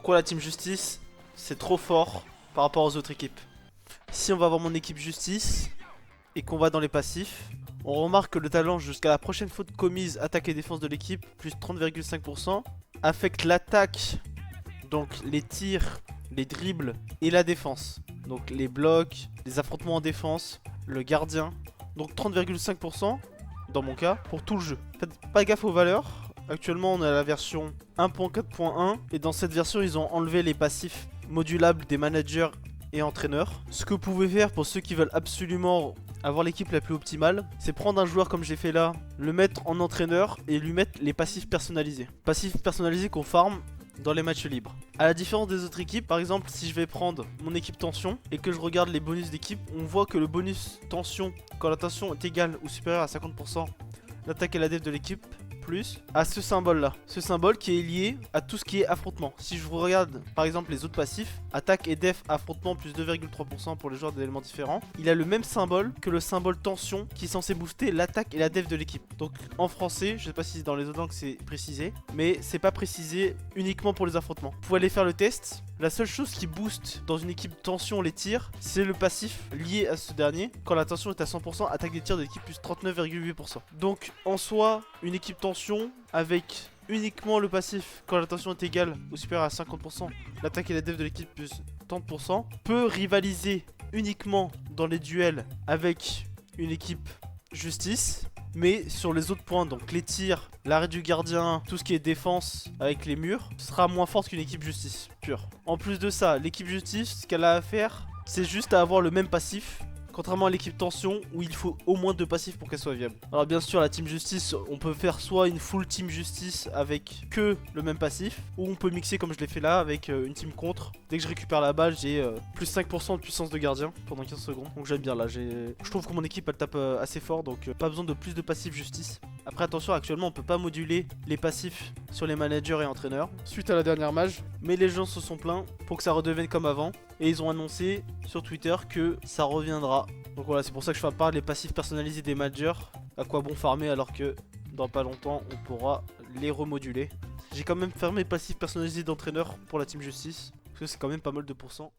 pourquoi la team justice c'est trop fort par rapport aux autres équipes. Si on va voir mon équipe justice et qu'on va dans les passifs, on remarque que le talent jusqu'à la prochaine faute commise, attaque et défense de l'équipe, plus 30,5%, affecte l'attaque, donc les tirs, les dribbles et la défense. Donc les blocs, les affrontements en défense, le gardien. Donc 30,5% dans mon cas pour tout le jeu. Faites pas gaffe aux valeurs. Actuellement on est à la version 1.4.1 et dans cette version ils ont enlevé les passifs modulables des managers et entraîneurs. Ce que vous pouvez faire pour ceux qui veulent absolument avoir l'équipe la plus optimale, c'est prendre un joueur comme j'ai fait là, le mettre en entraîneur et lui mettre les passifs personnalisés. Passifs personnalisés qu'on farm dans les matchs libres. À la différence des autres équipes, par exemple si je vais prendre mon équipe tension et que je regarde les bonus d'équipe, on voit que le bonus tension, quand la tension est égale ou supérieure à 50%, l'attaque et la def de l'équipe, plus à ce symbole là. Ce symbole qui est lié à tout ce qui est affrontement. Si je vous regarde par exemple les autres passifs, attaque et def affrontement plus 2,3% pour les joueurs d'éléments différents, il a le même symbole que le symbole tension qui est censé booster l'attaque et la def de l'équipe. Donc en français, je sais pas si dans les autres langues c'est précisé, mais c'est pas précisé uniquement pour les affrontements. Vous pouvez aller faire le test. La seule chose qui booste dans une équipe tension les tirs, c'est le passif lié à ce dernier. Quand la tension est à 100%, attaque des tirs de l'équipe plus 39,8%. Donc en soi, une équipe tension avec uniquement le passif quand la tension est égale ou supérieure à 50%, l'attaque et la def de l'équipe plus 30%, peut rivaliser uniquement dans les duels avec une équipe justice. Mais sur les autres points, donc les tirs, l'arrêt du gardien, tout ce qui est défense avec les murs, sera moins forte qu'une équipe justice pure. En plus de ça, l'équipe justice, ce qu'elle a à faire, c'est juste à avoir le même passif. Contrairement à l'équipe tension où il faut au moins 2 passifs pour qu'elle soit viable. Alors bien sûr la team justice, on peut faire soit une full team justice avec que le même passif, ou on peut mixer comme je l'ai fait là avec une team contre. Dès que je récupère la balle j'ai plus 5% de puissance de gardien pendant 15 secondes. Donc j'aime bien là, je trouve que mon équipe elle tape assez fort, donc pas besoin de plus de passifs justice. Après attention, actuellement on peut pas moduler les passifs sur les managers et entraîneurs suite à la dernière mage, mais les gens se sont plaints pour que ça redevienne comme avant et ils ont annoncé sur Twitter que ça reviendra. Donc voilà, c'est pour ça que je fais part les passifs personnalisés des managers. À quoi bon farmer alors que dans pas longtemps on pourra les remoduler. J'ai quand même fermé passifs personnalisés d'entraîneurs pour la team justice parce que c'est quand même pas mal de pourcents.